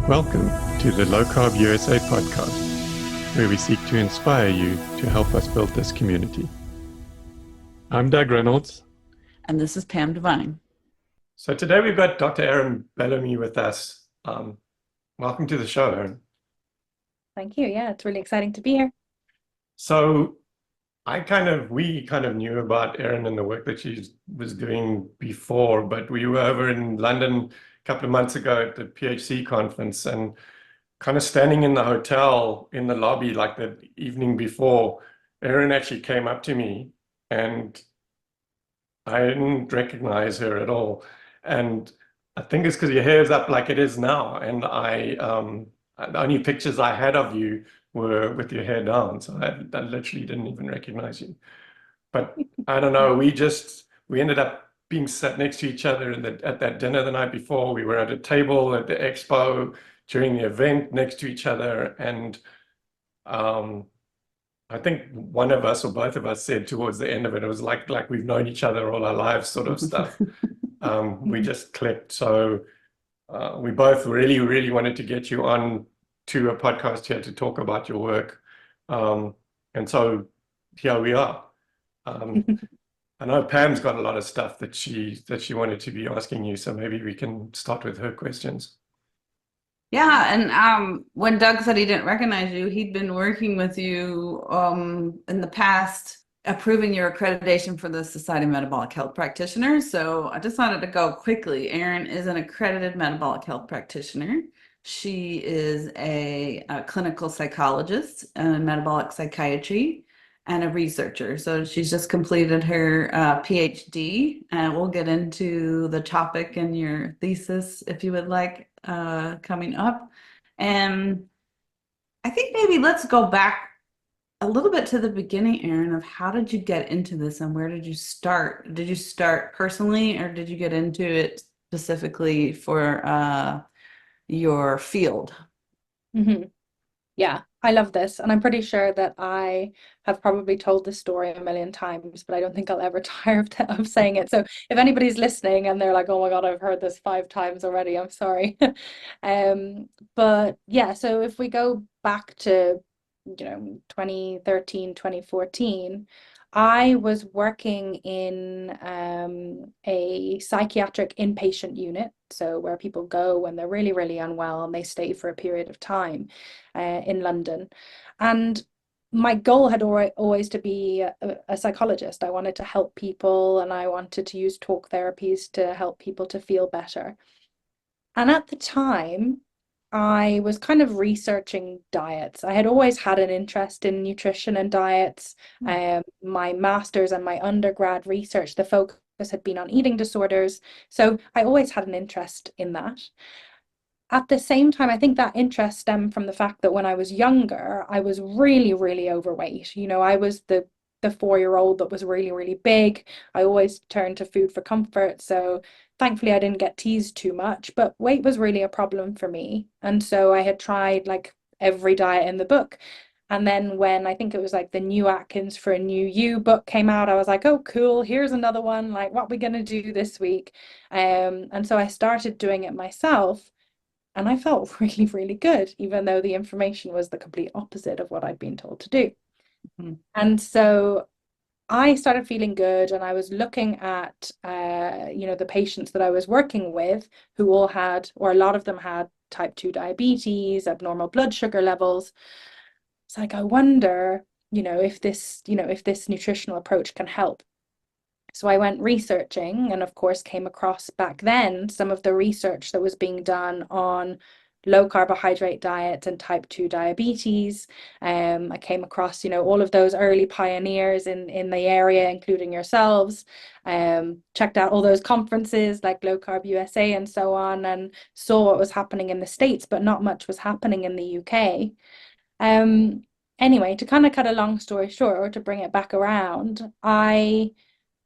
Welcome to the LowCarbUSA podcast, where we seek to inspire you to help us build this community. I'm Doug Reynolds. And this is Pam Devine. So today we've got Dr. Erin Bellamy with us. Welcome to the show, Erin. Thank you. Yeah, it's really exciting to be here. So we kind of knew about Erin and the work that she was doing before, but we were over in London a couple of months ago at the PHC conference and kind of standing in the hotel in the lobby like the evening before, Erin actually came up to me and I didn't recognize her at all. And I think it's because your hair is up like it is now. And the only pictures I had of you were with your hair down. So I literally didn't even recognize you. But I don't know, we ended up being sat next to each other at that dinner the night before. We were at a table at the expo during the event next to each other. And I think one of us or both of us said towards the end of it, it was like we've known each other all our lives sort of stuff. We just clicked. So we both really, really wanted to get you on to a podcast here to talk about your work. And so here we are. I know Pam's got a lot of stuff that she wanted to be asking you, so maybe we can start with her questions. Yeah, and when Doug said he didn't recognize you, he'd been working with you in the past, approving your accreditation for the Society of Metabolic Health Practitioners. So I just wanted to go quickly. Erin is an accredited metabolic health practitioner. She is a clinical psychologist in metabolic psychiatry and a researcher. So she's just completed her PhD, and we'll get into the topic in your thesis if you would like coming up. And I think maybe let's go back a little bit to the beginning, Erin, of how did you get into this and where did you start? Did you start personally or did you get into it specifically for your field? Mm-hmm. Yeah, I love this. And I'm pretty sure that I have probably told this story a million times, but I don't think I'll ever tire of saying it. So if anybody's listening and they're like, oh my God, I've heard this 5 times already, I'm sorry. But yeah, so if we go back to 2013, 2014, I was working in a psychiatric inpatient unit, so where people go when they're really, really unwell and they stay for a period of time in London. And my goal had always to be a psychologist. I wanted to help people and I wanted to use talk therapies to help people to feel better. And at the time, I was kind of researching diets. I had always had an interest in nutrition and diets. My master's and my undergrad research, the focus had been on eating disorders. So I always had an interest in that. At the same time, I think that interest stemmed from the fact that when I was younger, I was really, really overweight. I was the 4-year-old that was really, really big. I always turned to food for comfort. So thankfully I didn't get teased too much, but weight was really a problem for me. And so I had tried like every diet in the book. And then when I think it was like the New Atkins for a New You book came out, I was like, oh, cool, here's another one. Like, what are we going to do this week? And so I started doing it myself. And I felt really, really good, even though the information was the complete opposite of what I'd been told to do. And so I started feeling good, and I was looking at, the patients that I was working with who all had, or a lot of them had type 2 diabetes, abnormal blood sugar levels. It's like, I wonder, if this nutritional approach can help. So I went researching and of course came across back then some of the research that was being done on low carbohydrate diets and type 2 diabetes. I came across, all of those early pioneers in the area, including yourselves. Checked out all those conferences like LowCarbUSA and so on, and saw what was happening in the States, but not much was happening in the UK. Anyway, to kind of cut a long story short, or to bring it back around, I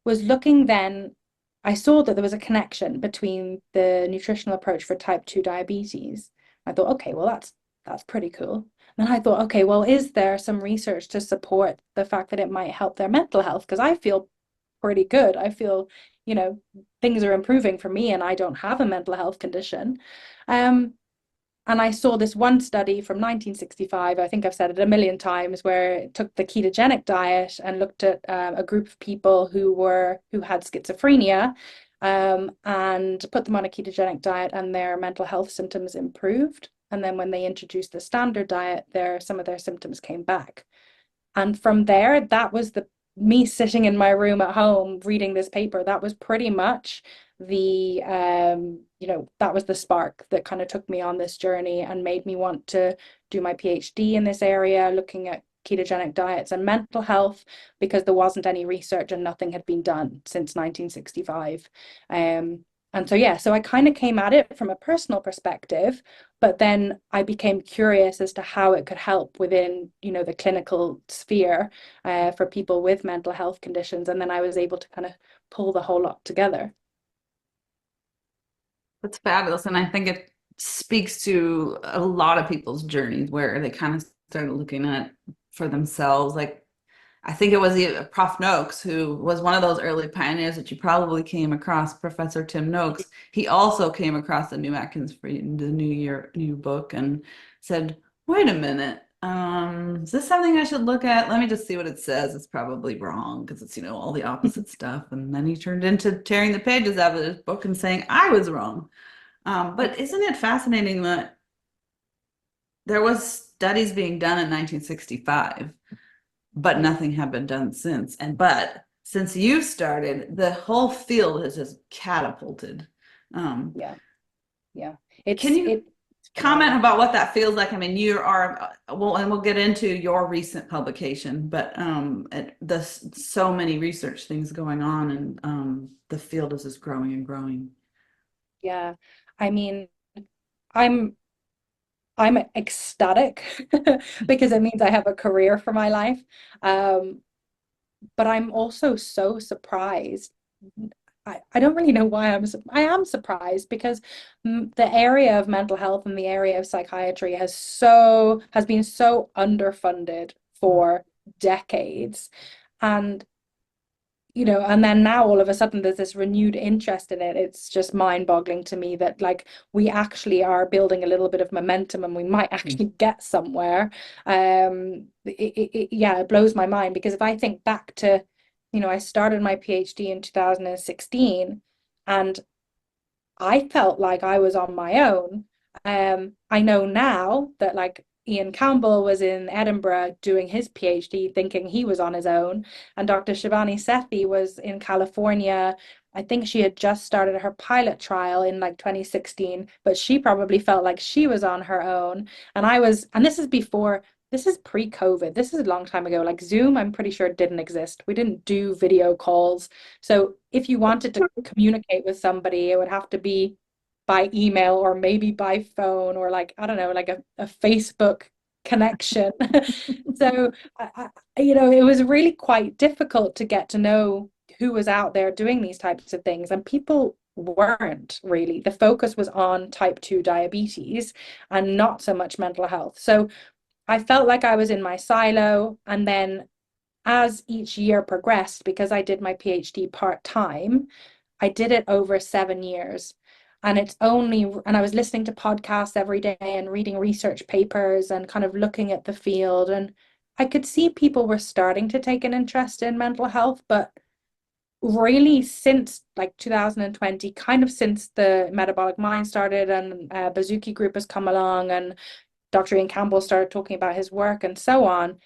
was looking then, I saw that there was a connection between the nutritional approach for type 2 diabetes. I thought, okay, well, that's pretty cool. And then I thought, okay, well, is there some research to support the fact that it might help their mental health? Because I feel pretty good. I feel, things are improving for me and I don't have a mental health condition. And I saw this one study from 1965, I think I've said it a million times, where it took the ketogenic diet and looked at a group of people who had schizophrenia, and put them on a ketogenic diet, and their mental health symptoms improved. And then when they introduced the standard diet, some of their symptoms came back. And from there, that was me sitting in my room at home reading this paper. That was pretty much the that was the spark that kind of took me on this journey and made me want to do my PhD in this area, looking at ketogenic diets and mental health, because there wasn't any research and nothing had been done since 1965. And so, yeah, so I kind of came at it from a personal perspective, but then I became curious as to how it could help within, the clinical sphere, for people with mental health conditions. And then I was able to kind of pull the whole lot together. That's fabulous. And I think it speaks to a lot of people's journeys where they kind of started looking at for themselves. Like, I think it was Prof. Noakes, who was one of those early pioneers that you probably came across, Professor Tim Noakes. He also came across the New Atkins for the new book and said, wait a minute, is this something I should look at? Let me just see what it says. It's probably wrong because it's, all the opposite stuff. And then he turned into tearing the pages out of his book and saying, I was wrong. But isn't it fascinating that there was studies being done in 1965, but nothing had been done since. But since you started, the whole field has just catapulted. Yeah. Can you comment about what that feels like? I mean, you are, and we'll get into your recent publication, but there's so many research things going on, and the field is just growing and growing. Yeah. I mean, I'm ecstatic because it means I have a career for my life. But I'm also so surprised. I don't really know why I am surprised, because the area of mental health and the area of psychiatry has been so underfunded for decades. And and then now all of a sudden there's this renewed interest in it. It's just mind-boggling to me that, like, we actually are building a little bit of momentum and we might actually get somewhere. It blows my mind, because if I think back to, I started my PhD in 2016, and I felt like I was on my own. I know now that, like, Ian Campbell was in Edinburgh doing his PhD thinking he was on his own, and Dr. Shivani Sethi was in California. I think she had just started her pilot trial in like 2016, but she probably felt like she was on her own. And this is pre-COVID. This is a long time ago. Like Zoom, I'm pretty sure didn't exist. We didn't do video calls. So if you wanted to communicate with somebody, it would have to be by email or maybe by phone, or like, I don't know, like a Facebook connection. So, it was really quite difficult to get to know who was out there doing these types of things. And people weren't really. The focus was on type 2 diabetes and not so much mental health. So I felt like I was in my silo. And then as each year progressed, because I did my PhD part-time, I did it over 7 years. And I was listening to podcasts every day and reading research papers and kind of looking at the field. And I could see people were starting to take an interest in mental health, but really since like 2020, kind of since the Metabolic Mind started and Bazuki Group has come along and Dr. Ian Campbell started talking about his work and so on,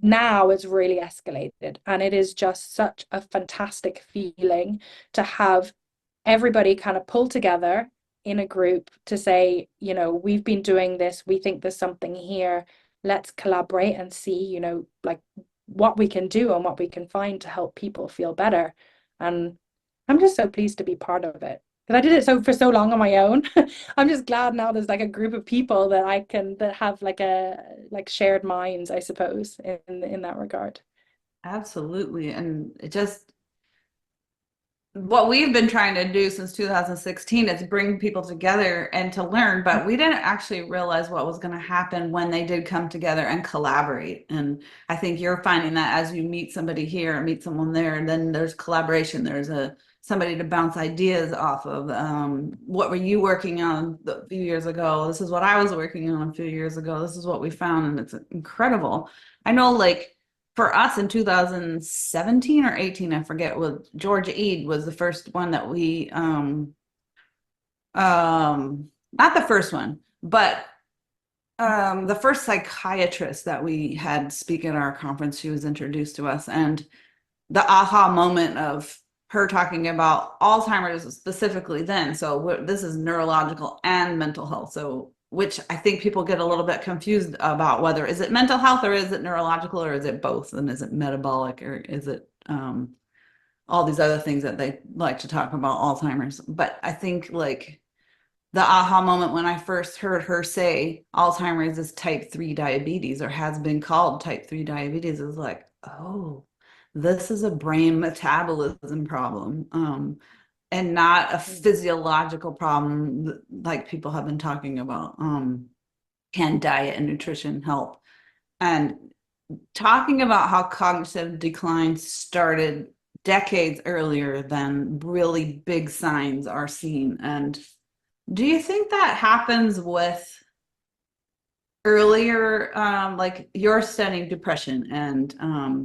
now it's really escalated. And it is just such a fantastic feeling to have everybody kind of pull together in a group to say, we've been doing this, we think there's something here, let's collaborate and see, like what we can do and what we can find to help people feel better. And I'm just so pleased to be part of it, because I did it for so long on my own. I'm just glad now there's like a group of people that have like shared minds, I suppose, in that regard. Absolutely. And it just, what we've been trying to do since 2016 is bring people together and to learn, but we didn't actually realize what was going to happen when they did come together and collaborate. And I think you're finding that as you meet somebody here and meet someone there, and then there's collaboration, there's a somebody to bounce ideas off of. What were you working on a few years ago? This is what I was working on a few years ago. This is what we found, and it's incredible. I know, like, for us in 2017 or 18, I forget, with George Eade was the first one that we not the first one, but the first psychiatrist that we had speak at our conference. She was introduced to us, and the aha moment of her talking about Alzheimer's specifically then. So this is neurological and mental health. So, which I think people get a little bit confused about, whether is it mental health or is it neurological or is it both? And is it metabolic or is it all these other things that they like to talk about Alzheimer's? But I think, like, the aha moment when I first heard her say Alzheimer's is type 3 diabetes, or has been called type 3 diabetes, is like, oh, this is a brain metabolism problem, and not a physiological problem like people have been talking about. Can diet and nutrition help? And talking about how cognitive decline started decades earlier than really big signs are seen. And do you think that happens with earlier, like you're studying depression, and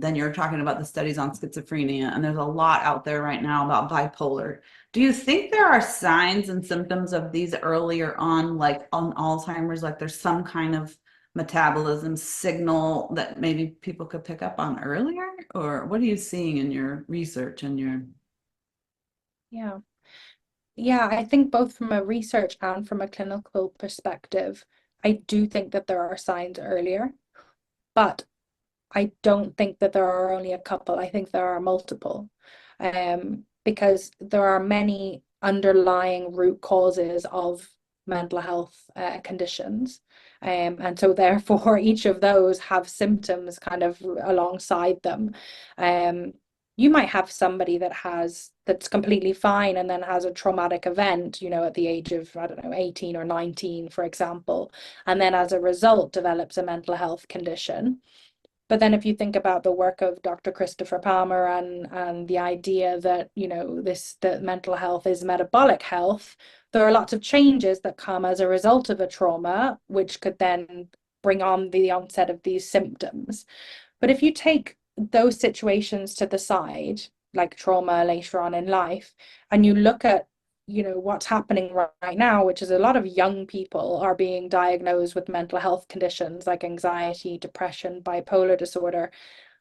then you're talking about the studies on schizophrenia, and there's a lot out there right now about bipolar. Do you think there are signs and symptoms of these earlier on, like on Alzheimer's, like there's some kind of metabolism signal that maybe people could pick up on earlier? Or what are you seeing in your research and your... Yeah, I think both from a research and from a clinical perspective, I do think that there are signs earlier, but I don't think that there are only a couple. I think there are multiple, because there are many underlying root causes of mental health conditions. And so therefore each of those have symptoms kind of alongside them. You might have somebody that's completely fine and then has a traumatic event, at the age of, I don't know, 18 or 19, for example, and then as a result develops a mental health condition. But then if you think about the work of Dr. Christopher Palmer and the idea that, that mental health is metabolic health, there are lots of changes that come as a result of a trauma, which could then bring on the onset of these symptoms. But if you take those situations to the side, like trauma later on in life, and you look at what's happening right now, which is a lot of young people are being diagnosed with mental health conditions like anxiety, depression, bipolar disorder.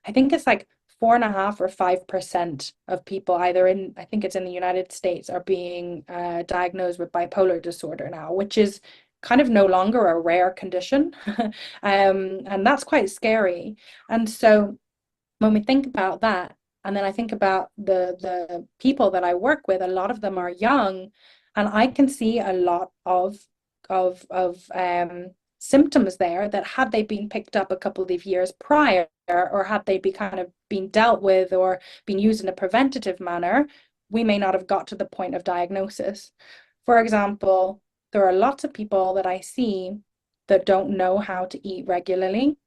I think it's like 4.5 or 5% of people either I think it's in the United States, are being diagnosed with bipolar disorder now, which is kind of no longer a rare condition. And that's quite scary. And so when we think about that, and then I think about the people that I work with, a lot of them are young, and I can see a lot of symptoms there that, had they been picked up a couple of years prior, or had they been dealt with or been used in a preventative manner, we may not have got to the point of diagnosis. For example, there are lots of people that I see that don't know how to eat regularly.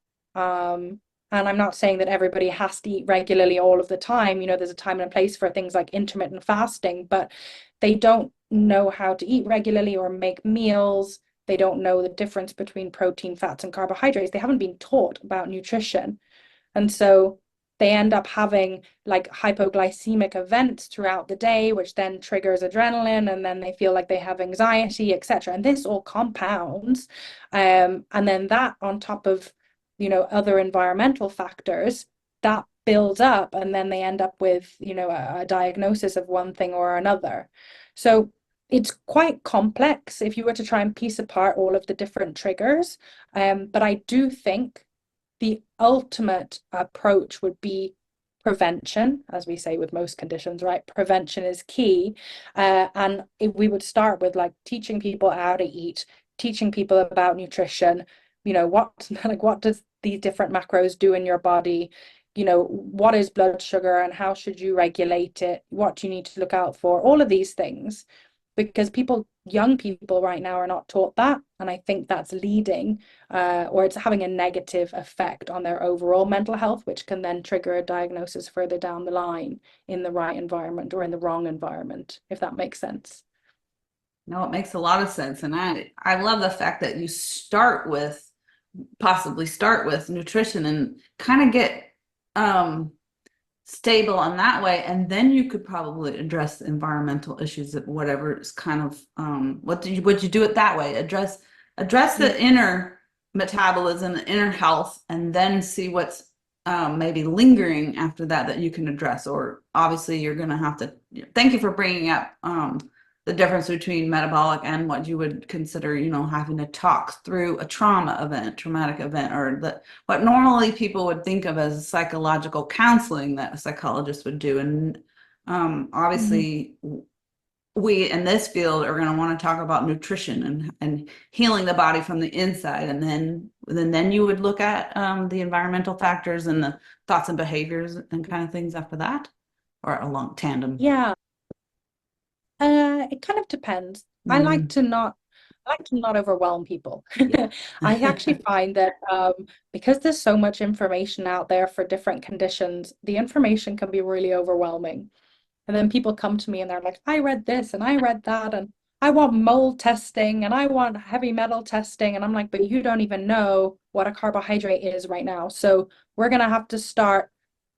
And I'm not saying that everybody has to eat regularly all of the time. There's a time and a place for things like intermittent fasting, but they don't know how to eat regularly or make meals. They don't know the difference between protein, fats, and carbohydrates. They haven't been taught about nutrition. And so they end up having like hypoglycemic events throughout the day, which then triggers adrenaline, and then they feel like they have anxiety, etc. And this all compounds. And then that on top of other environmental factors, that builds up, and then they end up with a diagnosis of one thing or another. So it's quite complex if you were to try and piece apart all of the different triggers. But I do think the ultimate approach would be prevention, as we say with most conditions, right? Prevention is key. And if we would start with like teaching people how to eat, teaching people about nutrition, what does these different macros do in your body? What is blood sugar and how should you regulate it? What do you need to look out for? All of these things, because people young people right now are not taught that, and I think that's leading or it's having a negative effect on their overall mental health, which can then trigger a diagnosis further down the line in the right environment or in the wrong environment, if that makes sense. No, it makes a lot of sense. And I love the fact that you possibly start with nutrition and kind of get stable on that way. And then you could probably address the environmental issues of whatever is kind of, would you do it that way? Address the inner metabolism, the inner health, and then see what's maybe lingering after that you can address. Or obviously you're going to have to, thank you for bringing up the difference between metabolic and what you would consider, having to talk through a traumatic event, or what normally people would think of as psychological counseling that a psychologist would do. And obviously we in this field are going to want to talk about nutrition and healing the body from the inside. And then you would look at the environmental factors and the thoughts and behaviors and kind of things after that, or along tandem. Yeah. It kind of depends. I like to not overwhelm people. I actually find that because there's so much information out there for different conditions, the information can be really overwhelming. And then people come to me and they're like, I read this and I read that, and I want mold testing and I want heavy metal testing. And I'm like, but you don't even know what a carbohydrate is right now. So we're going to have to start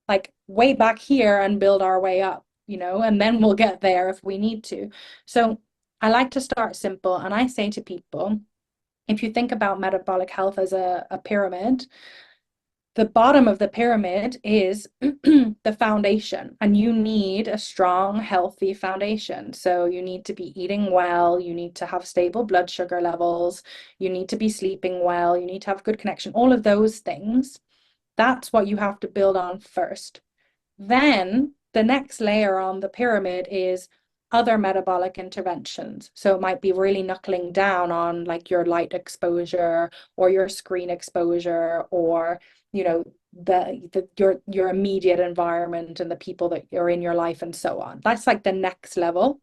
like way back here and build our way up, and then we'll get there if we need to. So I like to start simple. And I say to people, if you think about metabolic health as a pyramid, the bottom of the pyramid is the foundation, and you need a strong, healthy foundation. So you need to be eating well, you need to have stable blood sugar levels, you need to be sleeping well, you need to have good connection, all of those things. That's what you have to build on first. Then the next layer on the pyramid is other metabolic interventions. So it might be really knuckling down on like your light exposure or your screen exposure, or your immediate environment and the people that are in your life and so on. That's like the next level.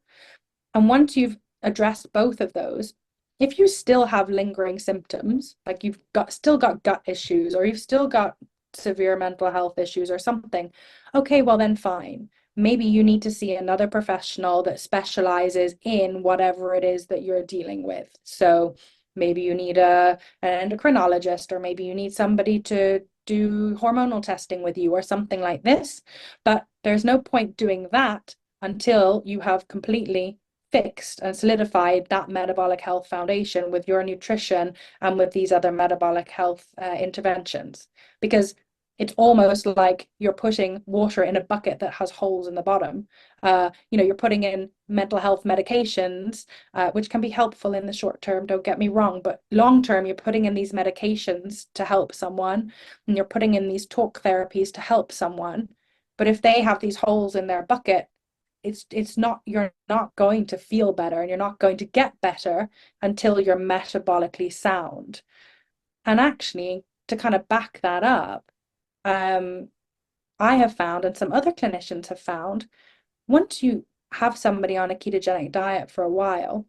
And once you've addressed both of those, if you still have lingering symptoms, like you've still got gut issues, or you've still got severe mental health issues or something, okay, well then fine. Maybe you need to see another professional that specializes in whatever it is that you're dealing with. So maybe you need an endocrinologist, or maybe you need somebody to do hormonal testing with you or something like this. But there's no point doing that until you have completely fixed and solidified that metabolic health foundation with your nutrition and with these other metabolic health interventions. Because it's almost like you're putting water in a bucket that has holes in the bottom. You're putting in mental health medications, which can be helpful in the short term, don't get me wrong, but long term, you're putting in these medications to help someone, and you're putting in these talk therapies to help someone. But if they have these holes in their bucket, you're not going to feel better, and you're not going to get better until you're metabolically sound. And actually, to kind of back that up, I have found, and some other clinicians have found, once you have somebody on a ketogenic diet for a while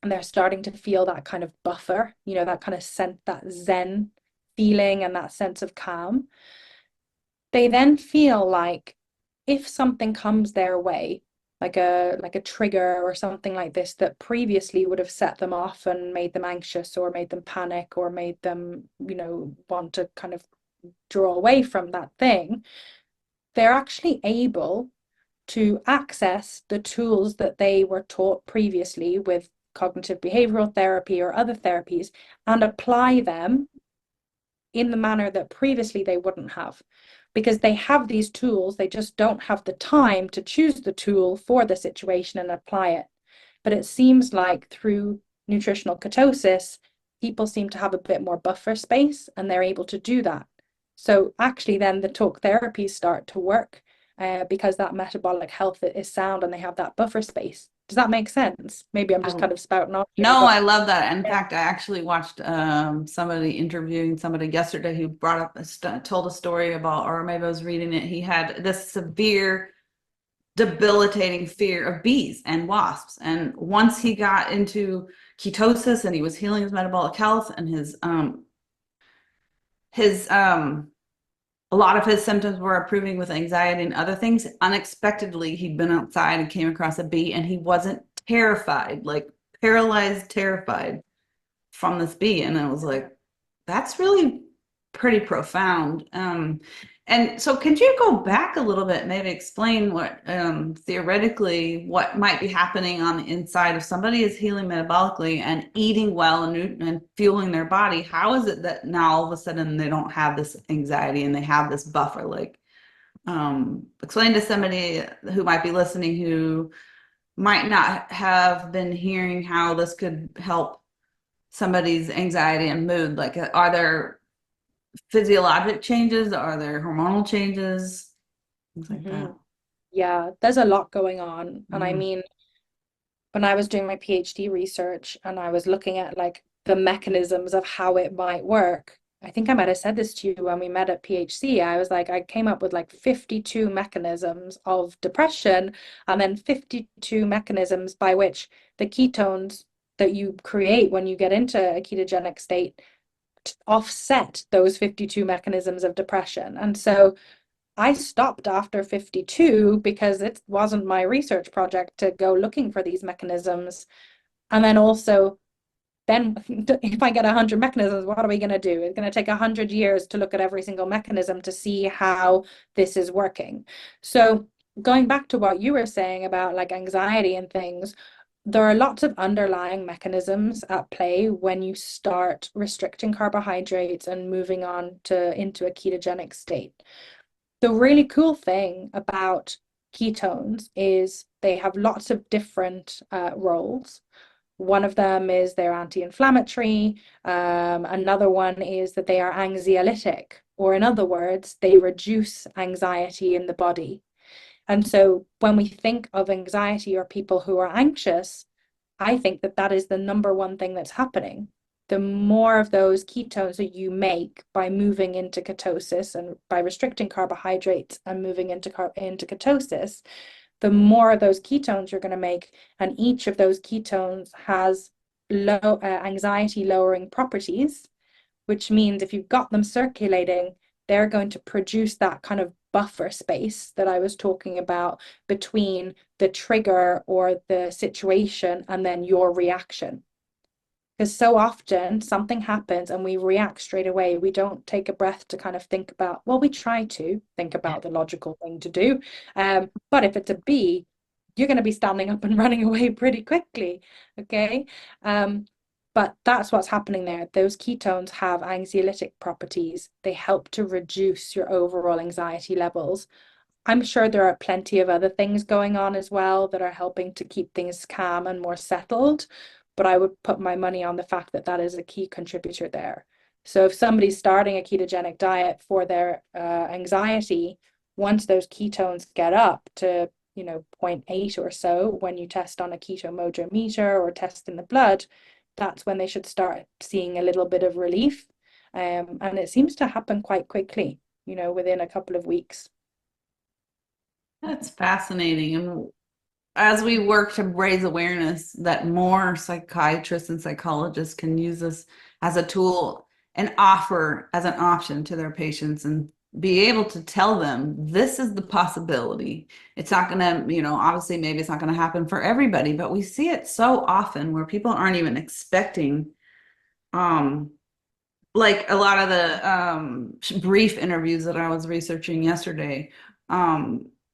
and they're starting to feel that kind of buffer, that kind of sense, that zen feeling and that sense of calm, they then feel like if something comes their way, like a trigger or something like this that previously would have set them off and made them anxious or made them panic or made them, want to kind of draw away from that thing, they're actually able to access the tools that they were taught previously with cognitive behavioral therapy or other therapies and apply them in the manner that previously they wouldn't have, because they have these tools, they just don't have the time to choose the tool for the situation and apply it. But it seems like through nutritional ketosis, people seem to have a bit more buffer space and they're able to do that. So actually then the talk therapies start to work because that metabolic health is sound and they have that buffer space. Does that make sense? Maybe I'm just kind of spouting off here, No, but I love that. In fact, I actually watched somebody interviewing somebody yesterday who told a story about, or maybe I was reading it. He had this severe debilitating fear of bees and wasps. And once he got into ketosis and he was healing his metabolic health and his a lot of his symptoms were improving with anxiety and other things, unexpectedly he'd been outside and came across a bee, and he wasn't terrified, like paralyzed, terrified from this bee. And I was like, that's really pretty profound. And so could you go back a little bit, maybe explain what theoretically what might be happening on the inside if somebody is healing metabolically and eating well and fueling their body? How is it that now all of a sudden they don't have this anxiety and they have this buffer? Like, explain to somebody who might be listening who might not have been hearing how this could help somebody's anxiety and mood. Like, are there physiologic changes? Are there hormonal changes? Things like that. Yeah, there's a lot going on. And I Mhm. mean, when I was doing my PhD research and I was looking at like the mechanisms of how it might work, I think I might have said this to you when we met at PHC. I was like, I came up with like 52 mechanisms of depression, and then 52 mechanisms by which the ketones that you create when you get into a ketogenic state offset those 52 mechanisms of depression. And so I stopped after 52 because it wasn't my research project to go looking for these mechanisms. And then also, then if I get 100 mechanisms, what are we going to do? It's going to take 100 years to look at every single mechanism to see how this is working. So going back to what you were saying about like anxiety and things, there are lots of underlying mechanisms at play when you start restricting carbohydrates and moving on into a ketogenic state. The really cool thing about ketones is they have lots of different roles. One of them is they're anti-inflammatory. Another one is that they are anxiolytic, or in other words, they reduce anxiety in the body. And so when we think of anxiety or people who are anxious, I think that that is the number one thing that's happening. The more of those ketones that you make by moving into ketosis and by restricting carbohydrates and moving into ketosis, the more of those ketones you're going to make. And each of those ketones has low anxiety lowering properties, which means if you've got them circulating, they're going to produce that kind of buffer space that I was talking about between the trigger or the situation and then your reaction. Because so often something happens and we react straight away. We don't take a breath to kind of think about, well, we try to think about the logical thing to do. But if it's a bee, you're going to be standing up and running away pretty quickly. Okay. But that's what's happening there. Those ketones have anxiolytic properties. They help to reduce your overall anxiety levels. I'm sure there are plenty of other things going on as well that are helping to keep things calm and more settled. But I would put my money on the fact that that is a key contributor there. So if somebody's starting a ketogenic diet for their anxiety, once those ketones get up to 0.8 or so, when you test on a keto mojo meter or test in the blood, that's when they should start seeing a little bit of relief. And it seems to happen quite quickly, within a couple of weeks. That's fascinating. And as we work to raise awareness that more psychiatrists and psychologists can use this as a tool and offer as an option to their patients and be able to tell them this is the possibility. It's not going to, obviously maybe it's not going to happen for everybody, but we see it so often where people aren't even expecting, like a lot of the brief interviews that I was researching yesterday.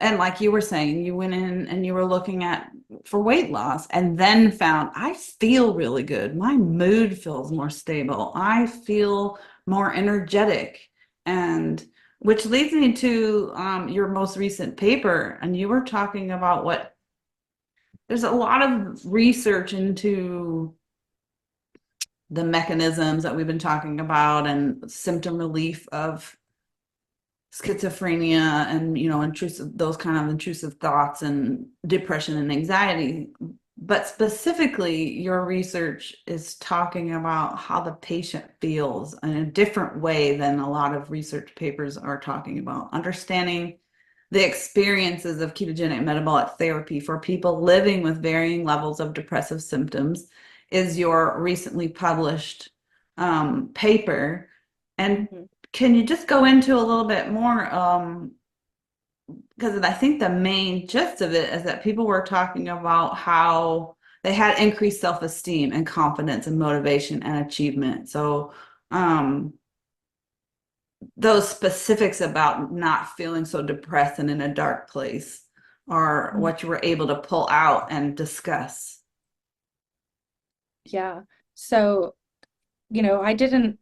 And like you were saying, you went in and you were looking at for weight loss and then found, I feel really good. My mood feels more stable. I feel more energetic. And which leads me to your most recent paper. And you were talking about there's a lot of research into the mechanisms that we've been talking about and symptom relief of schizophrenia and those kind of intrusive thoughts and depression and anxiety. But specifically your research is talking about how the patient feels in a different way than a lot of research papers are talking about, understanding the experiences of ketogenic metabolic therapy for people living with varying levels of depressive symptoms is your recently published paper. And can you just go into a little bit more? Because I think the main gist of it is that people were talking about how they had increased self-esteem and confidence and motivation and achievement. So those specifics about not feeling so depressed and in a dark place are what you were able to pull out and discuss. Yeah. So, I didn't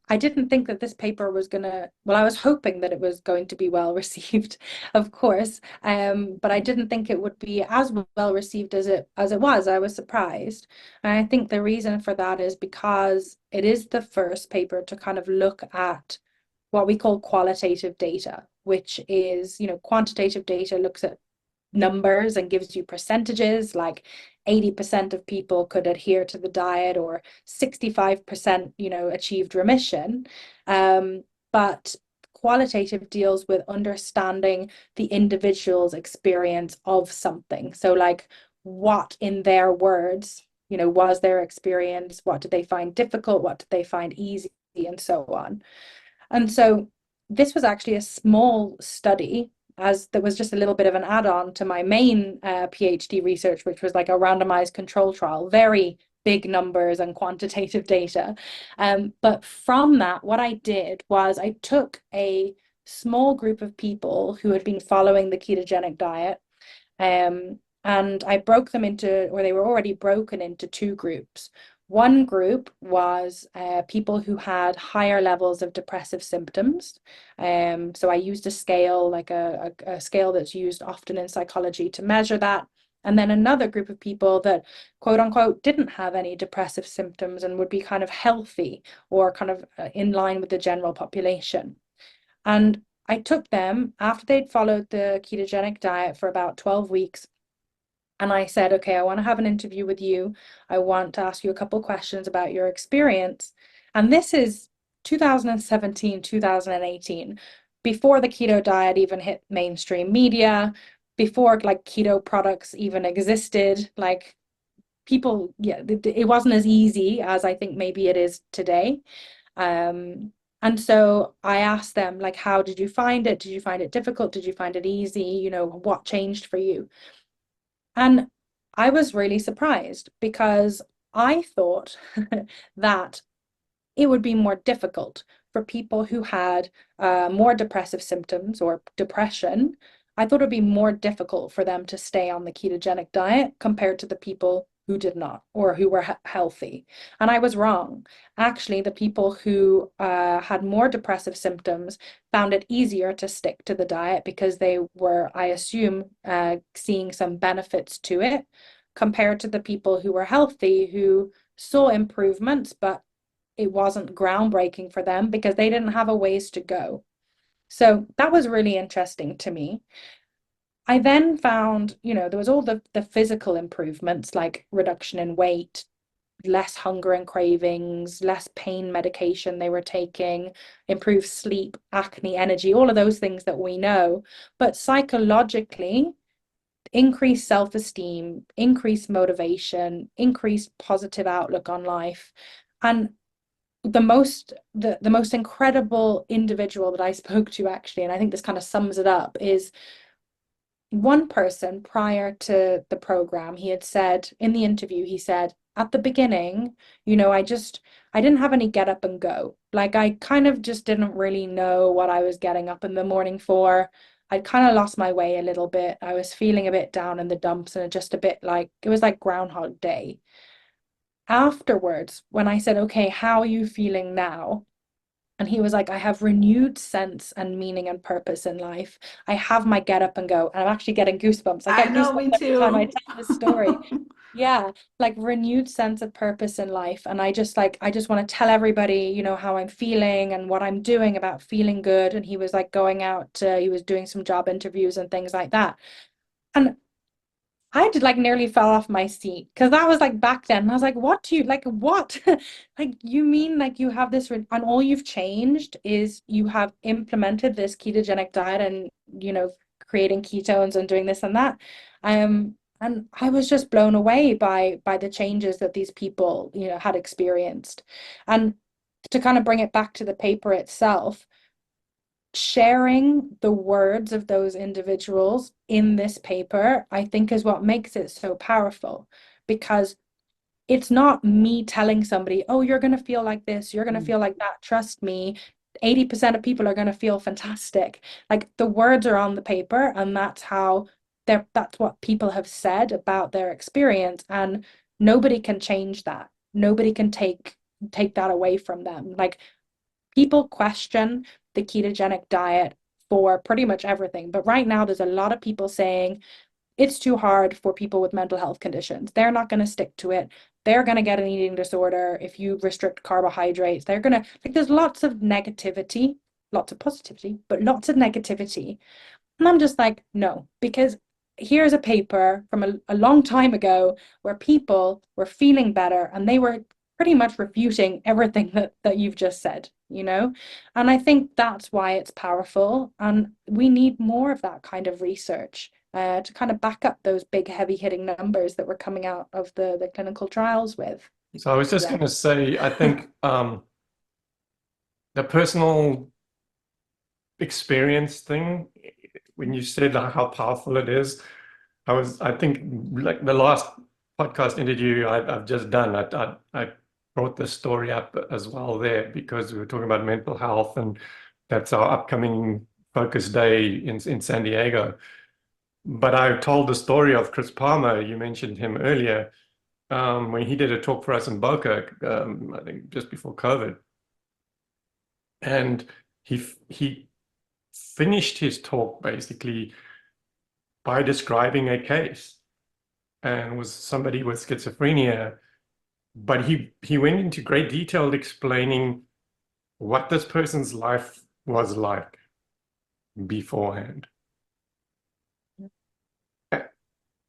think that this paper was gonna, well, I was hoping that it was going to be well received, of course. But I didn't think it would be as well received as it was. I was surprised. And I think the reason for that is because it is the first paper to kind of look at what we call qualitative data, which is, quantitative data looks at numbers and gives you percentages, like 80% of people could adhere to the diet, or 65%, achieved remission. But qualitative deals with understanding the individual's experience of something. So like, what in their words, was their experience? What did they find difficult? What did they find easy? And so on. And so this was actually a small study, as there was just a little bit of an add-on to my main PhD research, which was like a randomized control trial, very big numbers and quantitative data. But from that, what I did was I took a small group of people who had been following the ketogenic diet, and I broke them into, or they were already broken into, two groups. One group was people who had higher levels of depressive symptoms. So I used a scale, like a scale that's used often in psychology to measure that. And then another group of people that, quote unquote, didn't have any depressive symptoms and would be kind of healthy, or kind of in line with the general population. And I took them after they'd followed the ketogenic diet for about 12 weeks. And I said, okay, I want to have an interview with you. I want to ask you a couple questions about your experience. And this is 2017, 2018, before the keto diet even hit mainstream media, before like keto products even existed. Like, people, yeah, it wasn't as easy as I think maybe it is today. And so I asked them, like, how did you find it? Did you find it difficult? Did you find it easy? What changed for you? And I was really surprised, because I thought that it would be more difficult for people who had more depressive symptoms or depression. I thought it would be more difficult for them to stay on the ketogenic diet compared to the people who did not, or who were healthy. And I was wrong. Actually, the people who had more depressive symptoms found it easier to stick to the diet, because they were, I assume, seeing some benefits to it, compared to the people who were healthy, who saw improvements, but it wasn't groundbreaking for them because they didn't have a ways to go. So that was really interesting to me. I then found, there was all the physical improvements, like reduction in weight, less hunger and cravings, less pain medication they were taking, improved sleep, acne, energy, all of those things that we know. But psychologically, increased self-esteem, increased motivation, increased positive outlook on life. And the most incredible individual that I spoke to, actually, and I think this kind of sums it up, is one person prior to the program. He had said in the interview, he said, at the beginning, I didn't have any get up and go. Like, I kind of just didn't really know what I was getting up in the morning for. I'd kind of lost my way a little bit. I was feeling a bit down in the dumps, and just a bit like, it was like Groundhog Day. Afterwards, when I said, okay, how are you feeling now? And he was like, I have renewed sense and meaning and purpose in life. I have my get up and go. And I'm actually getting goosebumps. I get goosebumps every time I tell this story. Yeah, like renewed sense of purpose in life. And I just want to tell everybody, how I'm feeling and what I'm doing about feeling good. And he was like going out, he was doing some job interviews and things like that. And I just like nearly fell off my seat, because that was like back then. And I was like, what what? Like, you mean like you have this, and all you've changed is you have implemented this ketogenic diet and, creating ketones and doing this and that. And I was just blown away by the changes that these people, you know, had experienced. And to kind of bring it back to the paper itself, sharing the words of those individuals in this paper, I think, is what makes it so powerful, because it's not me telling somebody, oh, you're going to feel like this, you're going to feel like that, trust me, 80% of people are going to feel fantastic. Like, the words are on the paper, and that's what people have said about their experience, and nobody can change that. Nobody can take that away from them. Like, people question the ketogenic diet for pretty much everything, but right now there's a lot of people saying it's too hard for people with mental health conditions. They're not going to stick to it. They're going to get an eating disorder if you restrict carbohydrates. They're going to, like, there's lots of negativity, lots of positivity, but lots of negativity. And I'm just like, no, because here's a paper from a long time ago where people were feeling better and they were pretty much refuting everything that you've just said, you know? And I think that's why it's powerful. And we need more of that kind of research to kind of back up those big, heavy hitting numbers that we're coming out of the clinical trials with. So I was just going to say, I think the personal experience thing, when you said how powerful it is, I think like the last podcast interview I've just done, I brought this story up as well there, because we were talking about mental health, and that's our upcoming focus day in San Diego. But I told the story of Chris Palmer. You mentioned him earlier, when he did a talk for us in Boca, I think just before COVID. And he finished his talk basically by describing a case, and was somebody with schizophrenia. But he went into great detail explaining what this person's life was like beforehand.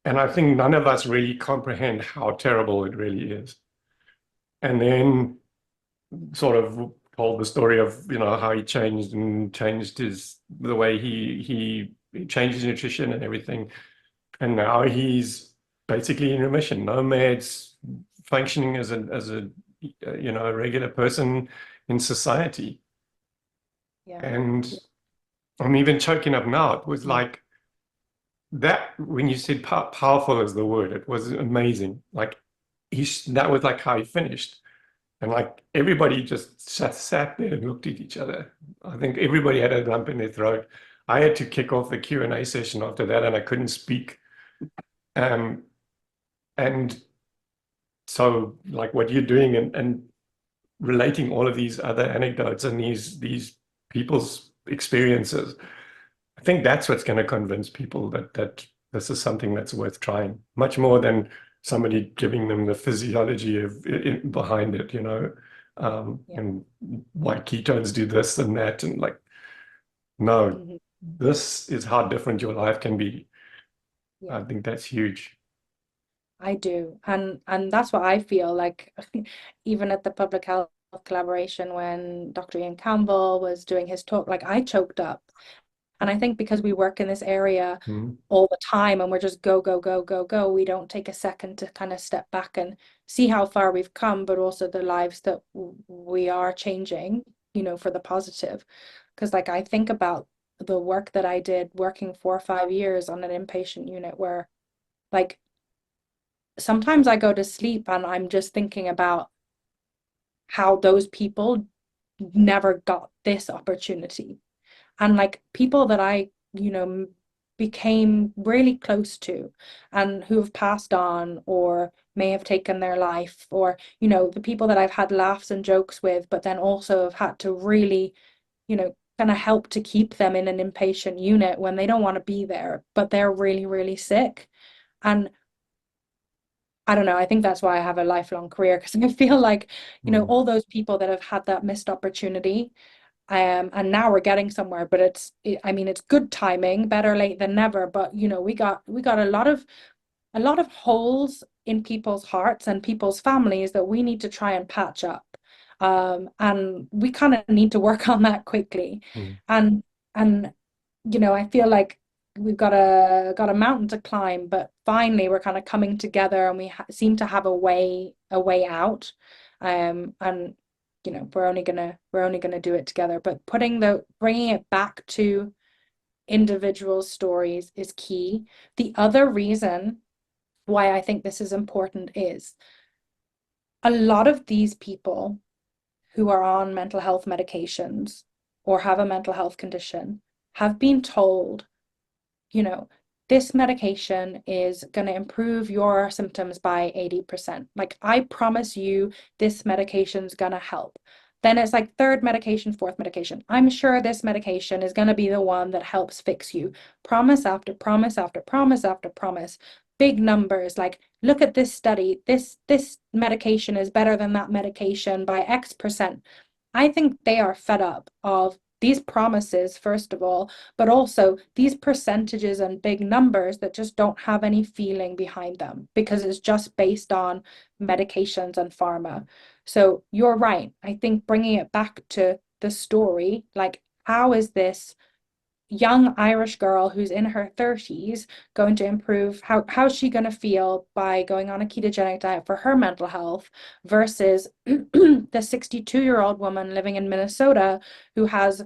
And I think none of us really comprehend how terrible it really is. And then sort of told the story of, you know, how he changed the way he changed his nutrition and everything. And now he's basically in remission, no meds, functioning as a you know, a regular person in society. Yeah. And I'm even choking up now. It was like that, when you said powerful is the word, it was amazing. Like that was like how he finished. And like everybody just sat there and looked at each other. I think everybody had a lump in their throat. I had to kick off the Q&A session after that, and I couldn't speak. And so like what you're doing and relating all of these other anecdotes and these people's experiences, I think that's what's going to convince people that this is something that's worth trying, much more than somebody giving them the physiology behind it, you know, and why ketones do this and that, and like, no, this is how different your life can be. I think that's huge. I do. And that's what I feel like. Even at the public health collaboration, when Dr. Ian Campbell was doing his talk, like, I choked up. And I think because we work in this area all the time, and we're just go, go, go, go, go, we don't take a second to kind of step back and see how far we've come, but also the lives that we are changing, you know, for the positive. Because like, I think about the work that I did working 4 or 5 years on an inpatient unit, where like sometimes I go to sleep and I'm just thinking about how those people never got this opportunity. And like people that I, you know, became really close to and who have passed on or may have taken their life, or, you know, the people that I've had laughs and jokes with, but then also have had to really, you know, kind of help to keep them in an inpatient unit when they don't want to be there, but they're really, really sick. And I don't know, I think that's why I have a lifelong career, because I feel like, you know, all those people that have had that missed opportunity, and now we're getting somewhere, but I mean, it's good timing, better late than never. But you know, we got a lot of holes in people's hearts and people's families that we need to try and patch up, and we kind of need to work on that quickly. And you know, I feel like we've got a mountain to climb, but finally we're kind of coming together, and we seem to have a way out. And you know, we're only gonna do it together. But bringing it back to individual stories is key. The other reason why I think this is important is a lot of these people who are on mental health medications or have a mental health condition have been told, you know, this medication is going to improve your symptoms by 80%. Like, I promise you, this medication's going to help. Then it's like third medication, fourth medication. I'm sure this medication is going to be the one that helps fix you. Promise after promise after promise after promise. Big numbers, like, look at this study. This medication is better than that medication by X%. I think they are fed up of these promises, first of all, but also these percentages and big numbers that just don't have any feeling behind them, because it's just based on medications and pharma. So you're right. I think bringing it back to the story, like, how is this young Irish girl who's in her 30s going to improve? How's she going to feel by going on a ketogenic diet for her mental health versus the 62-year-old woman living in Minnesota who has,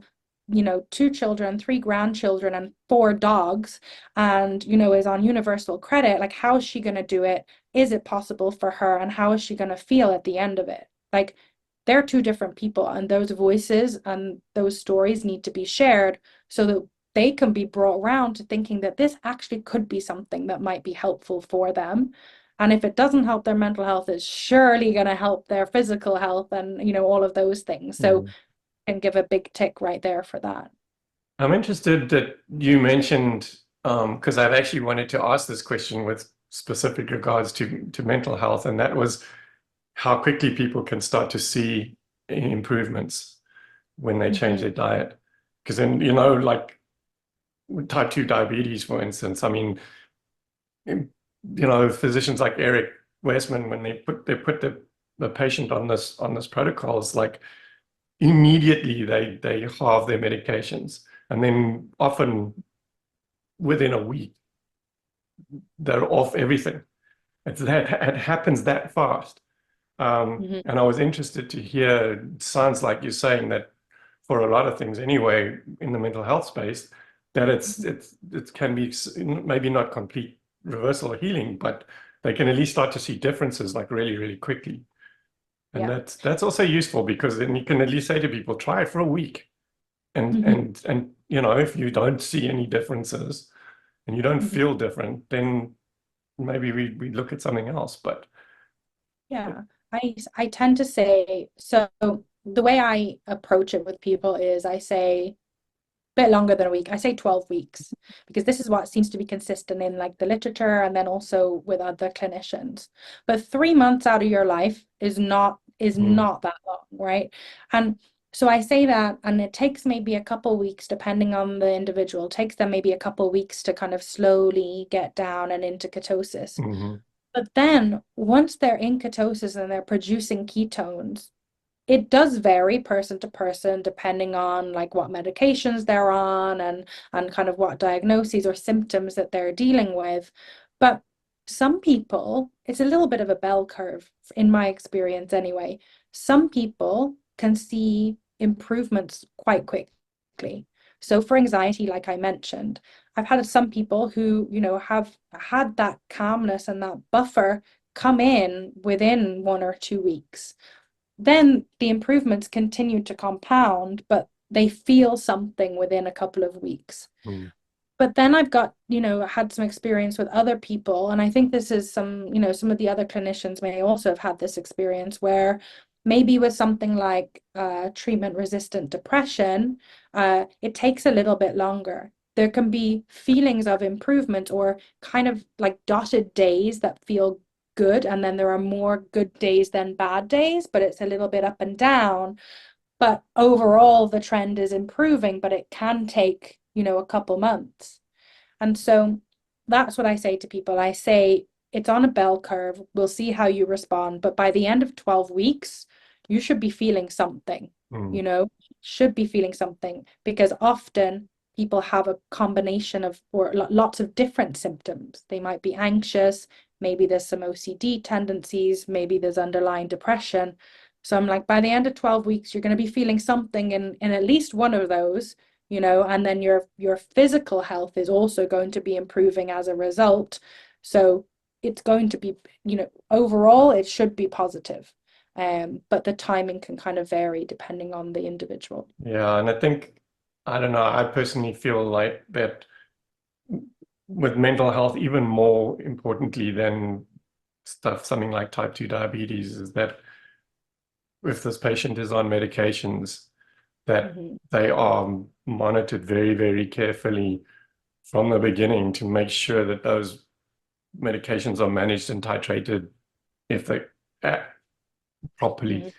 you know, 2 children, 3 grandchildren, and 4 dogs, and, you know, is on universal credit? Like, how is she going to do it? Is it possible for her? And how is she going to feel at the end of it? Like, they're 2 different people, and those voices and those stories need to be shared so that they can be brought around to thinking that this actually could be something that might be helpful for them. And if it doesn't help their mental health, it's surely going to help their physical health and, you know, all of those things. So can give a big tick right there for that. I'm interested that you mentioned, because I've actually wanted to ask this question with specific regards to mental health, and that was how quickly people can start to see improvements when they change their diet. Because then, you know, like with type 2 diabetes, for instance, I mean, you know, physicians like Eric Westman, when they put the patient on this protocols, like, immediately they halve their medications, and then often within a week they're off everything. It happens that fast. And I was interested to hear, it sounds like you're saying that for a lot of things anyway in the mental health space, that it can be maybe not complete reversal or healing, but they can at least start to see differences like really, really quickly. And that's also useful, because then you can at least say to people, try it for a week. And you know, if you don't see any differences and you don't feel different, then maybe we look at something else. But yeah, I tend to say, so the way I approach it with people is I say a bit longer than a week. I say 12 weeks, because this is what seems to be consistent in like the literature and then also with other clinicians. But 3 months out of your life is not that long, right? And so I say that, and it takes maybe a couple weeks, depending on the individual, it takes them maybe a couple weeks to kind of slowly get down and into ketosis. But then once they're in ketosis and they're producing ketones, it does vary person to person, depending on like what medications they're on and kind of what diagnoses or symptoms that they're dealing with. But some people, it's a little bit of a bell curve in my experience anyway. Some people can see improvements quite quickly. So for anxiety, like I mentioned, I've had some people who, you know, have had that calmness and that buffer come in within 1 or 2 weeks. Then the improvements continue to compound, but they feel something within a couple of weeks. But then I've got, you know, had some experience with other people, and I think this is some, you know, some of the other clinicians may also have had this experience where maybe with something like treatment-resistant depression, it takes a little bit longer. There can be feelings of improvement or kind of like dotted days that feel good, and then there are more good days than bad days, but it's a little bit up and down. But overall, the trend is improving, but it can take, you know, a couple months. And so that's what I say to people. I say it's on a bell curve. We'll see how you respond. But by the end of 12 weeks, you should be feeling something, you know, should be feeling something, because often people have a combination of, or lots of different symptoms. They might be anxious, maybe there's some OCD tendencies, maybe there's underlying depression. So I'm like, by the end of 12 weeks, you're going to be feeling something in at least one of those, you know, and then your physical health is also going to be improving as a result. So it's going to be, you know, overall, it should be positive. But the timing can kind of vary depending on the individual. Yeah, and I think, I don't know, I personally feel like that with mental health, even more importantly than something like type 2 diabetes, is that if this patient is on medications, that they are monitored very, very carefully from the beginning to make sure that those medications are managed and titrated if they properly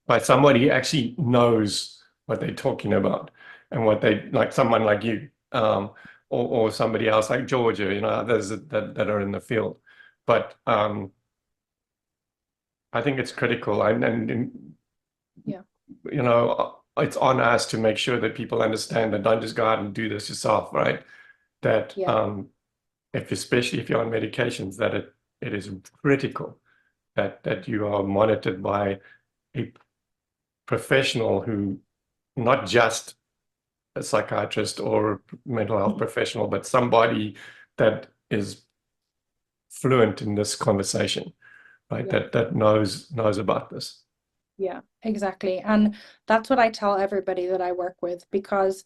by somebody who actually knows what they're talking about and what they, like someone like you, or somebody else like Georgia, you know, others that are in the field. But I think it's critical, and Yeah. you know, it's on us to make sure that people understand that don't just go out and do this yourself, right? That especially if you're on medications, that it is critical that you are monitored by a professional who, not just a psychiatrist or mental health professional, but somebody that is fluent in this conversation, right? That knows about this. Yeah, exactly. And that's what I tell everybody that I work with, because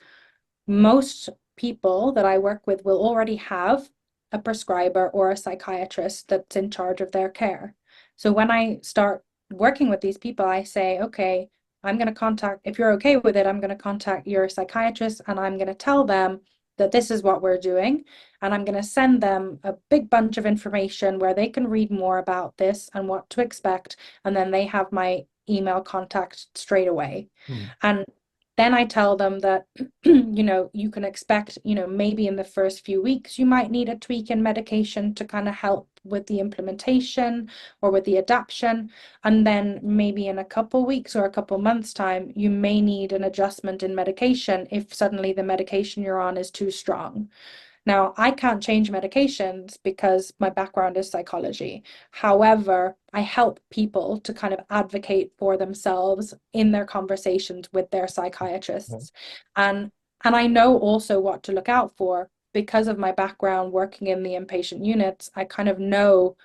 most people that I work with will already have a prescriber or a psychiatrist that's in charge of their care. So when I start working with these people, I say, okay, I'm going to contact, if you're okay with it, I'm going to contact your psychiatrist and I'm going to tell them that this is what we're doing. And I'm going to send them a big bunch of information where they can read more about this and what to expect. And then they have my email contact straight away. And then I tell them that, you know, you can expect, you know, maybe in the first few weeks, you might need a tweak in medication to kind of help with the implementation or with the adaptation. And then maybe in a couple weeks or a couple months' time, you may need an adjustment in medication if suddenly the medication you're on is too strong. Now, I can't change medications because my background is psychology. However, I help people to kind of advocate for themselves in their conversations with their psychiatrists. And I know also what to look out for because of my background working in the inpatient units. I kind of know,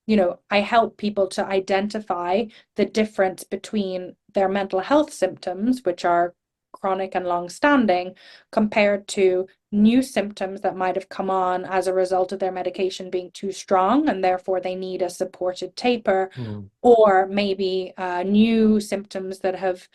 you know, I help people to identify the difference between their mental health symptoms, which are chronic and long-standing, compared to new symptoms that might have come on as a result of their medication being too strong and therefore they need a supported taper, or maybe new symptoms that have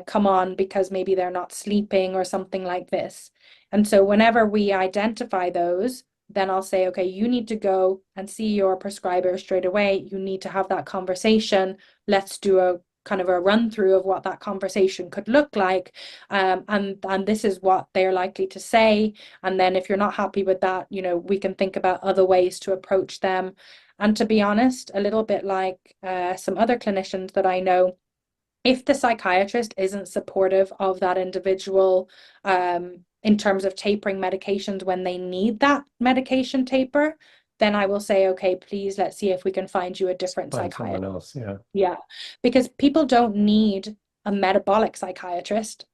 come on because maybe they're not sleeping or something like this. And so whenever we identify those, then I'll say, okay, you need to go and see your prescriber straight away. You need to have that conversation. Let's do a kind of a run through of what that conversation could look like. And this is what they're likely to say. And then if you're not happy with that, you know, we can think about other ways to approach them. And to be honest, a little bit like some other clinicians that I know, if the psychiatrist isn't supportive of that individual in terms of tapering medications when they need that medication taper, then I will say, okay, please, let's see if we can find you a different psychiatrist. Someone else, yeah. Yeah, because people don't need a metabolic psychiatrist.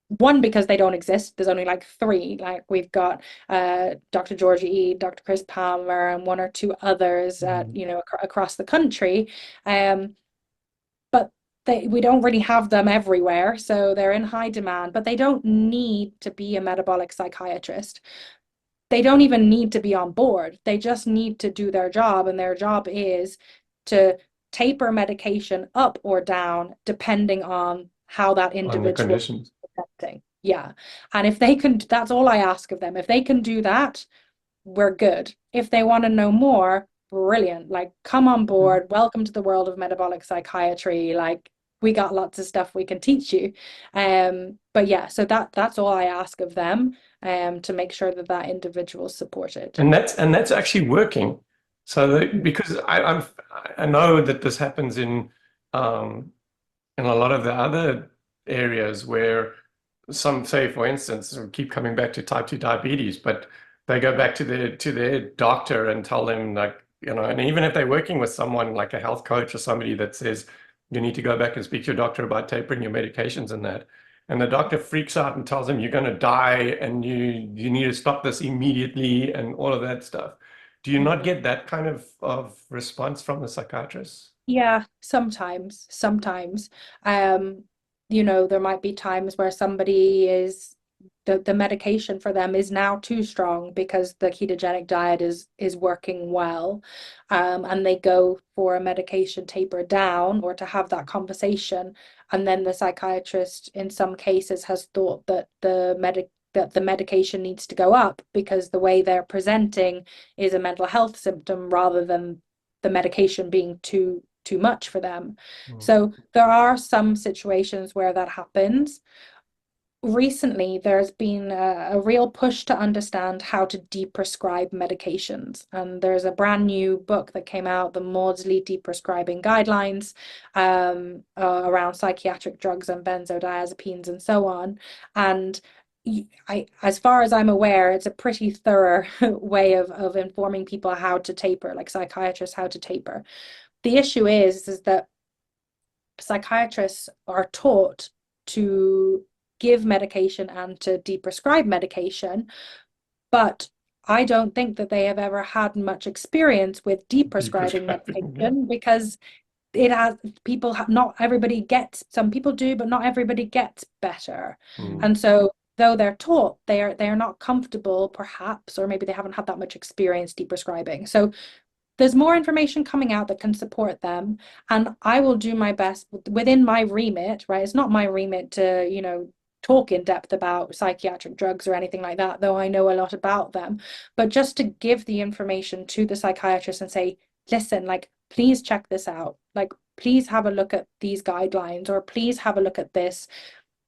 One, because they don't exist. There's only like 3. Like we've got Dr. Georgia E, Dr. Chris Palmer, and 1 or 2 others, you know, across the country. But we don't really have them everywhere, so they're in high demand. But they don't need to be a metabolic psychiatrist. They don't even need to be on board. They just need to do their job, and their job is to taper medication up or down depending on how that individual is affecting. Yeah. And if they can, that's all I ask of them. If they can do that, we're good. If they want to know more, brilliant. Like, come on board. Welcome to the world of metabolic psychiatry. Like, we got lots of stuff we can teach you. But yeah, so that's all I ask of them, to make sure that that individual is supported. And that's actually working. So because I know that this happens in a lot of the other areas where some say, for instance, we keep coming back to type 2 diabetes, but they go back to their doctor and tell them, like, you know, and even if they're working with someone like a health coach or somebody that says you need to go back and speak to your doctor about tapering your medications and that, and the doctor freaks out and tells them you're going to die and you need to stop this immediately and all of that stuff. Do you not get that kind of response from the psychiatrist? Yeah, sometimes. You know, there might be times where somebody is the medication for them is now too strong because the ketogenic diet is working well. And they go for a medication taper down or to have that conversation. And then the psychiatrist in some cases has thought that the medication needs to go up because the way they're presenting is a mental health symptom rather than the medication being too much for them. So there are some situations where that happens. Recently, there's been a real push to understand how to deprescribe medications. And there's a brand new book that came out, the Maudsley Deprescribing Guidelines, around psychiatric drugs and benzodiazepines and so on. And as far as I'm aware, it's a pretty thorough way of informing people how to taper, like psychiatrists, how to taper. The issue is that psychiatrists are taught to give medication and to deprescribe medication, but I don't think that they have ever had much experience with deprescribing medication because it has not everybody gets, some people do, but not everybody gets better. And so though they're taught, they are not comfortable perhaps, or maybe they haven't had that much experience deprescribing. So there's more information coming out that can support them, and I will do my best within my remit, right? It's not my remit to, you know, talk in depth about psychiatric drugs or anything like that, though I know a lot about them, but just to give the information to the psychiatrist and say, listen, like, please check this out. Like, please have a look at these guidelines, or please have a look at this.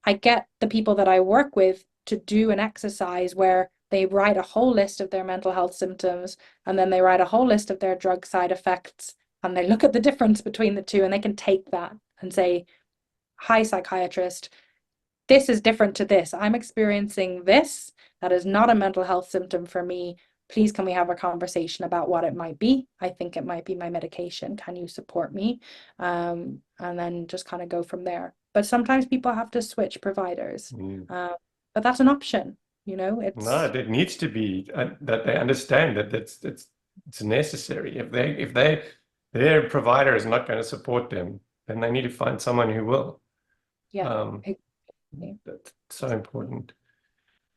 I get the people that I work with to do an exercise where they write a whole list of their mental health symptoms, and then they write a whole list of their drug side effects, and they look at the difference between the two, and they can take that and say, hi, psychiatrist, this is different to this. I'm experiencing this. That is not a mental health symptom for me. Please, can we have a conversation about what it might be? I think it might be my medication. Can you support me? And then just kind of go from there. But sometimes people have to switch providers. But that's an option. You know, no, it needs to be that they understand that it's necessary. If their provider is not going to support them, then they need to find someone who will. Yeah, that's so important.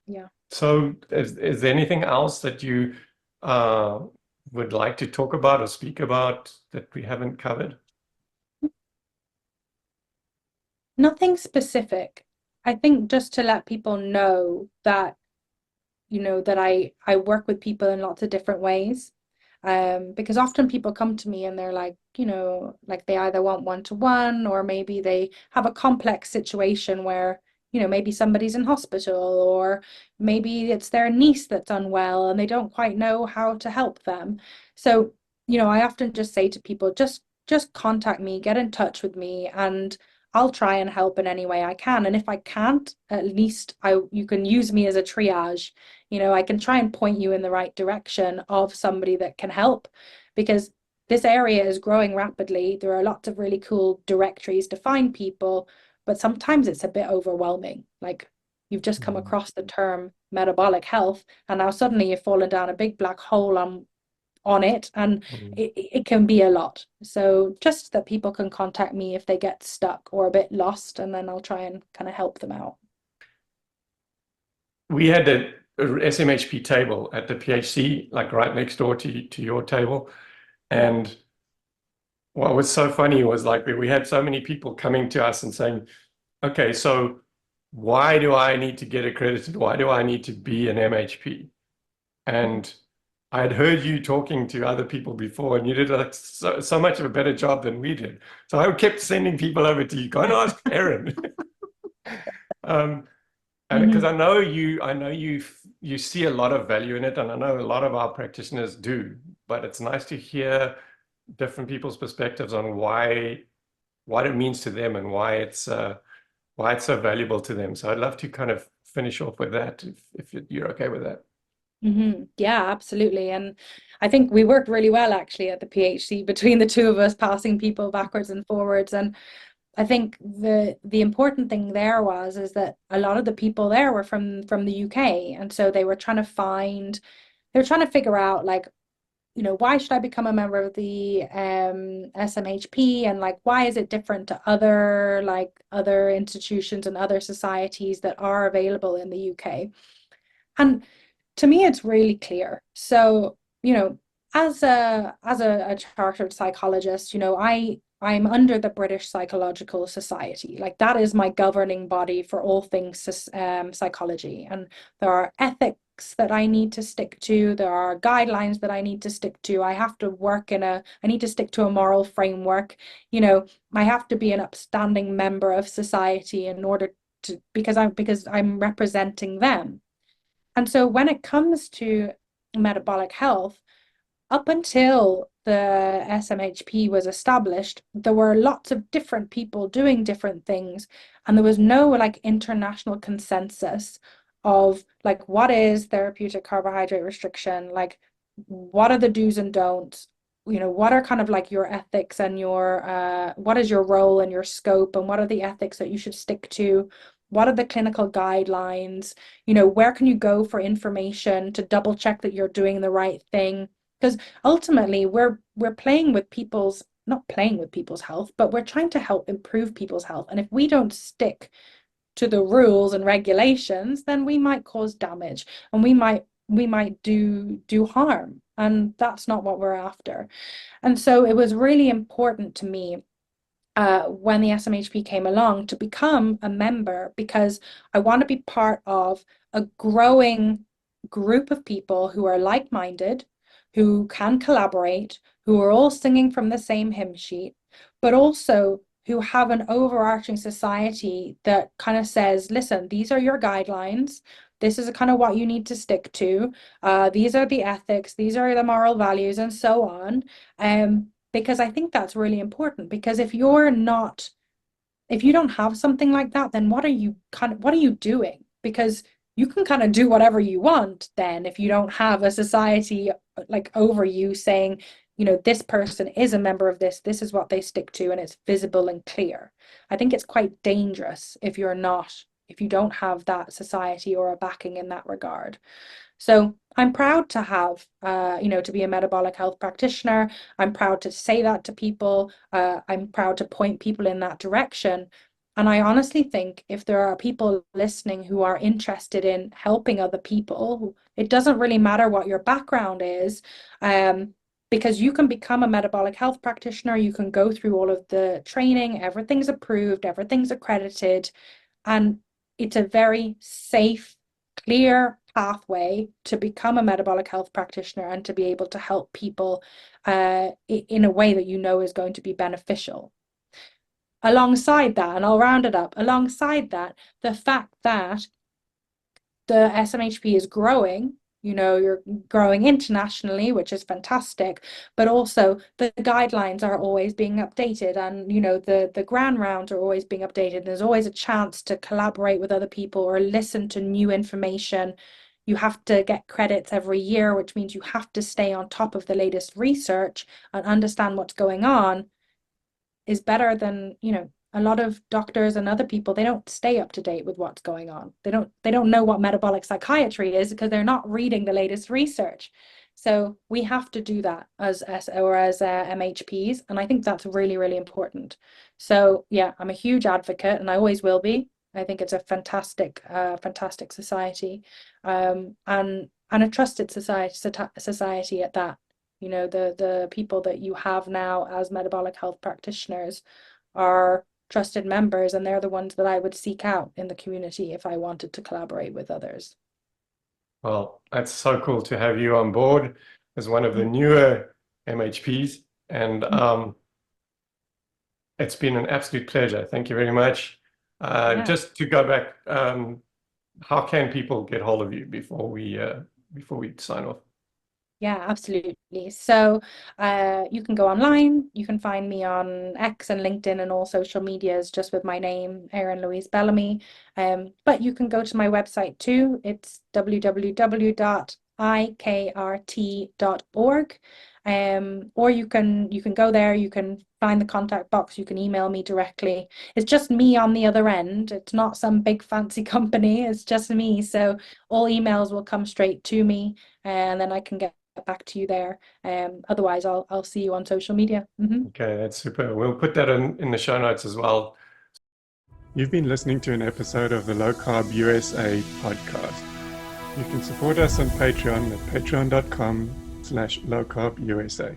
Yeah. So is there anything else that you would like to talk about or speak about that we haven't covered? Nothing specific. I think just to let people know that, you know, that I work with people in lots of different ways. Because often people come to me and they're like, you know, like they either want one-to-one, or maybe they have a complex situation where, you know, maybe somebody's in hospital, or maybe it's their niece that's unwell and they don't quite know how to help them. So, you know, I often just say to people, just contact me, get in touch with me, and I'll try and help in any way I can. And if I can't, at least you can use me as a triage. You know, I can try and point you in the right direction of somebody that can help, because this area is growing rapidly. There are lots of really cool directories to find people, but sometimes it's a bit overwhelming. Like, you've just come across the term metabolic health, and now suddenly you've fallen down a big black hole on it, and it can be a lot. So just that people can contact me if they get stuck or a bit lost, and then I'll try and kind of help them out. We had a SMHP table at the PHC, like right next door to your table. And what was so funny was, like, we had so many people coming to us and saying, okay, so why do I need to get accredited? Why do I need to be an MHP? And I had heard you talking to other people before, and you did like so much of a better job than we did. So I kept sending people over to you. Go and ask Erin. And because I know you see a lot of value in it, and I know a lot of our practitioners do. But it's nice to hear different people's perspectives on what it means to them, and why why it's so valuable to them. So I'd love to kind of finish off with that, if you're okay with that. Yeah, absolutely. And I think we worked really well actually at the PHC between the two of us, passing people backwards and forwards. And I think the important thing there is that a lot of the people there were from the UK, and so they were trying to figure out, like, why should I become a member of the SMHP, and like, why is it different to other institutions and other societies that are available in the UK? And to me, it's really clear. So, as a chartered psychologist, I'm under the British Psychological Society. Like, that is my governing body for all things psychology. And there are ethics that I need to stick to. There are guidelines that I need to stick to. I need to stick to a moral framework. I have to be an upstanding member of society in order to, because I'm representing them. And so when it comes to metabolic health, up until the SMHP was established, there were lots of different people doing different things, and there was no like international consensus of like, what is therapeutic carbohydrate restriction, like what are the do's and don'ts, what are kind of like your ethics and your what is your role and your scope, and what are the ethics that you should stick to, what are the clinical guidelines, where can you go for information to double check that you're doing the right thing. Because ultimately we're playing with people's, not playing with people's health, but we're trying to help improve people's health. And if we don't stick to the rules and regulations, then we might cause damage, and we might do harm. And that's not what we're after. And so it was really important to me when the SMHP came along to become a member, because I want to be part of a growing group of people who are like-minded, who can collaborate, who are all singing from the same hymn sheet, but also who have an overarching society that kind of says, listen, these are your guidelines. This is kind of what you need to stick to. These are the ethics, these are the moral values, and so on. Because I think that's really important, because if you don't have something like that, then what are you doing? Because you can kind of do whatever you want then, if you don't have a society like over you saying, this person is a member of this is what they stick to, and it's visible and clear. I think it's quite dangerous if you don't have that society or a backing in that regard. So I'm proud to have, to be a metabolic health practitioner. I'm proud to say that to people. I'm proud to point people in that direction. And I honestly think if there are people listening who are interested in helping other people, it doesn't really matter what your background is, because you can become a metabolic health practitioner. You can go through all of the training, everything's approved, everything's accredited, and it's a very safe, clear pathway to become a metabolic health practitioner and to be able to help people in a way that is going to be beneficial. Alongside that, and I'll round it up, alongside that, the fact that the SMHP is growing, you're growing internationally, which is fantastic, but also the guidelines are always being updated, and the grand rounds are always being updated. There's always a chance to collaborate with other people or listen to new information. You have to get credits every year, which means you have to stay on top of the latest research and understand what's going on, is better than, a lot of doctors and other people, they don't stay up to date with what's going on. They don't know what metabolic psychiatry is because they're not reading the latest research. So we have to do that as MHPs, and I think that's really, really important. So yeah, I'm a huge advocate, and I always will be. I think it's a fantastic society, and a trusted society at that. The people that you have now as metabolic health practitioners are trusted members, and they're the ones that I would seek out in the community if I wanted to collaborate with others. Well, that's so cool to have you on board as one of the newer MHPs, and it's been an absolute pleasure. Thank you very much. Yeah. Just to go back, how can people get hold of you before we sign off? Yeah, absolutely. So you can go online, you can find me on X and LinkedIn and all social medias just with my name, Erin Louise Bellamy. But you can go to my website too. It's www.ikrt.org. Or you can go there, you can find the contact box, you can email me directly. It's just me on the other end. It's not some big fancy company, it's just me. So all emails will come straight to me, and then I can get back to you there. Otherwise, I'll see you on social media. Okay, that's super. We'll put that in the show notes as well. You've been listening to an episode of the Low Carb USA podcast. You can support us on Patreon at patreon.com/lowcarbusa.